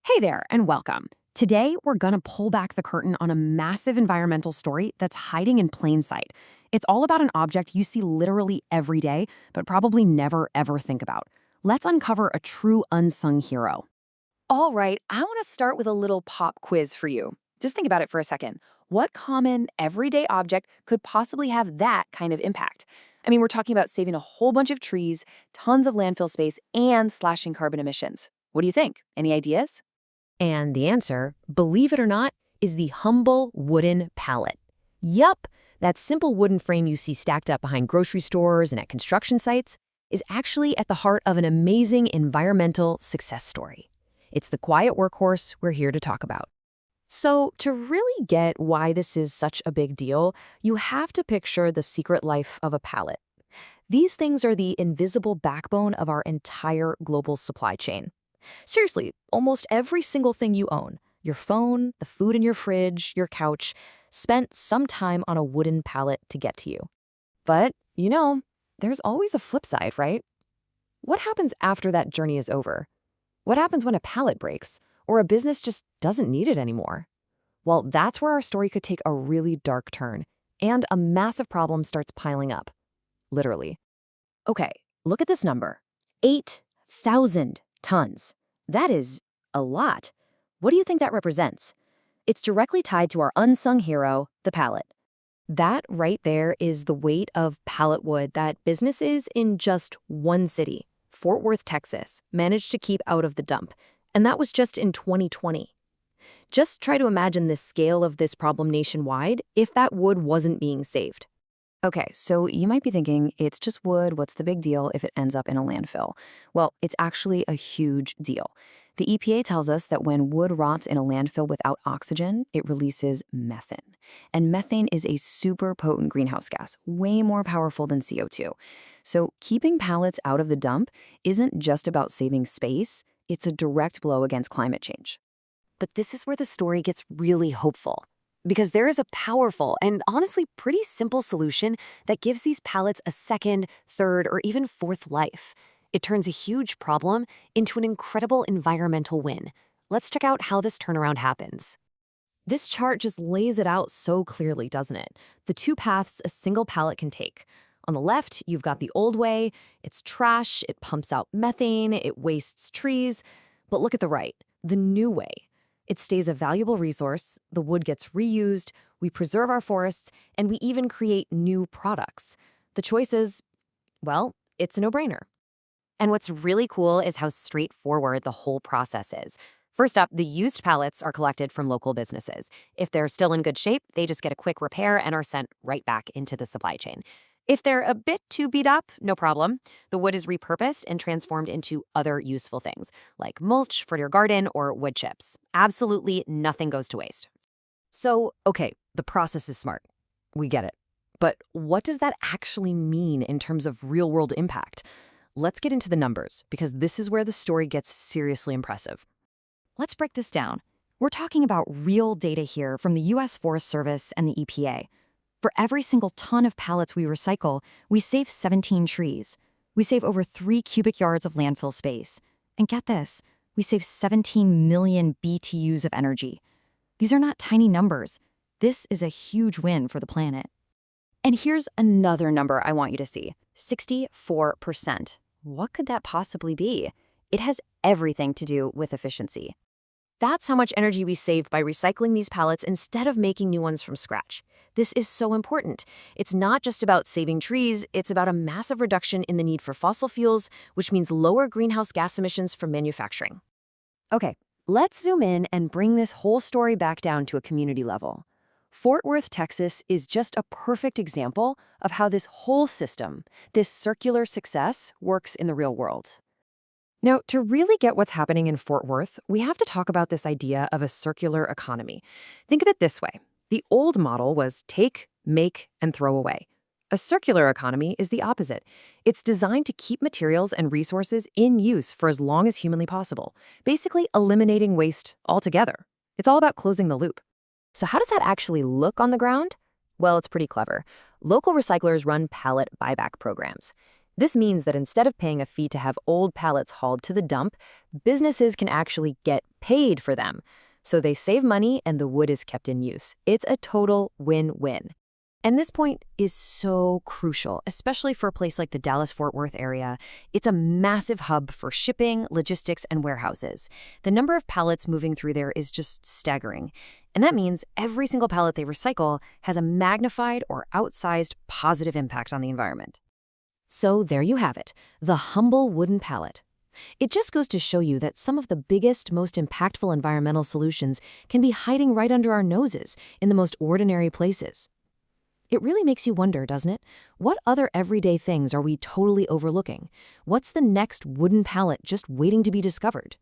Hey there, and welcome. Today, we're going to pull back the curtain on a massive environmental story that's hiding in plain sight. It's all about an object you see literally every day, but probably never ever think about. Let's uncover a true unsung hero. All right, I want to start with a little pop quiz for you. Just think about it for a second. What common, everyday object could possibly have that kind of impact? I mean, we're talking about saving a whole bunch of trees, tons of landfill space, and slashing carbon emissions. What do you think? Any ideas? And the answer, believe it or not, is the humble wooden pallet. Yup, that simple wooden frame you see stacked up behind grocery stores and at construction sites is actually at the heart of an amazing environmental success story. It's the quiet workhorse we're here to talk about. So, to really get why this is such a big deal, you have to picture the secret life of a pallet. These things are the invisible backbone of our entire global supply chain. Seriously, almost every single thing you own, your phone, the food in your fridge, your couch, spent some time on a wooden pallet to get to you. But, there's always a flip side, right? What happens after that journey is over? What happens when a pallet breaks, or a business just doesn't need it anymore? Well, that's where our story could take a really dark turn, and a massive problem starts piling up. Literally. Okay, look at this number. 8,000 tons. That is a lot. What do you think that represents? It's directly tied to our unsung hero, the pallet. That right there is the weight of pallet wood that businesses in just one city, Fort Worth, Texas, managed to keep out of the dump. And that was just in 2020. Just try to imagine the scale of this problem nationwide if that wood wasn't being saved. Okay, so you might be thinking, it's just wood, what's the big deal if it ends up in a landfill? Well, it's actually a huge deal. The EPA tells us that when wood rots in a landfill without oxygen, it releases methane. And methane is a super potent greenhouse gas, way more powerful than CO2. So keeping pallets out of the dump isn't just about saving space, it's a direct blow against climate change. But this is where the story gets really hopeful. Because there is a powerful and honestly pretty simple solution that gives these pallets a second, third, or even fourth life. It turns a huge problem into an incredible environmental win. Let's check out how this turnaround happens. This chart just lays it out so clearly, doesn't it? The two paths a single pallet can take. On the left, you've got the old way. It's trash, it pumps out methane, it wastes trees. But look at the right, the new way. It stays a valuable resource, the wood gets reused, we preserve our forests, and we even create new products. The choice is, well, it's a no-brainer. And what's really cool is how straightforward the whole process is. First up, the used pallets are collected from local businesses. If they're still in good shape, they just get a quick repair and are sent right back into the supply chain. If they're a bit too beat up, no problem. The wood is repurposed and transformed into other useful things, like mulch for your garden or wood chips. Absolutely nothing goes to waste. So, okay, the process is smart. We get it. But what does that actually mean in terms of real-world impact? Let's get into the numbers, because this is where the story gets seriously impressive. Let's break this down. We're talking about real data here from the U.S. Forest Service and the EPA. For every single ton of pallets we recycle, we save 17 trees. We save over 3 cubic yards of landfill space. And get this, we save 17 million BTUs of energy. These are not tiny numbers. This is a huge win for the planet. And here's another number I want you to see, 64%. What could that possibly be? It has everything to do with efficiency. That's how much energy we save by recycling these pallets instead of making new ones from scratch. This is so important. It's not just about saving trees, it's about a massive reduction in the need for fossil fuels, which means lower greenhouse gas emissions from manufacturing. Okay, let's zoom in and bring this whole story back down to a community level. Fort Worth, Texas is just a perfect example of how this whole system, this circular success, works in the real world. Now, to really get what's happening in Fort Worth, we have to talk about this idea of a circular economy. Think of it this way. The old model was take, make, and throw away. A circular economy is the opposite. It's designed to keep materials and resources in use for as long as humanly possible, basically eliminating waste altogether. It's all about closing the loop. So how does that actually look on the ground? Well, it's pretty clever. Local recyclers run pallet buyback programs. This means that instead of paying a fee to have old pallets hauled to the dump, businesses can actually get paid for them. So they save money and the wood is kept in use. It's a total win-win. And this point is so crucial, especially for a place like the Dallas-Fort Worth area. It's a massive hub for shipping, logistics, and warehouses. The number of pallets moving through there is just staggering. And that means every single pallet they recycle has a magnified or outsized positive impact on the environment. So there you have it, the humble wooden pallet. It just goes to show you that some of the biggest, most impactful environmental solutions can be hiding right under our noses in the most ordinary places. It really makes you wonder, doesn't it? What other everyday things are we totally overlooking? What's the next wooden pallet just waiting to be discovered?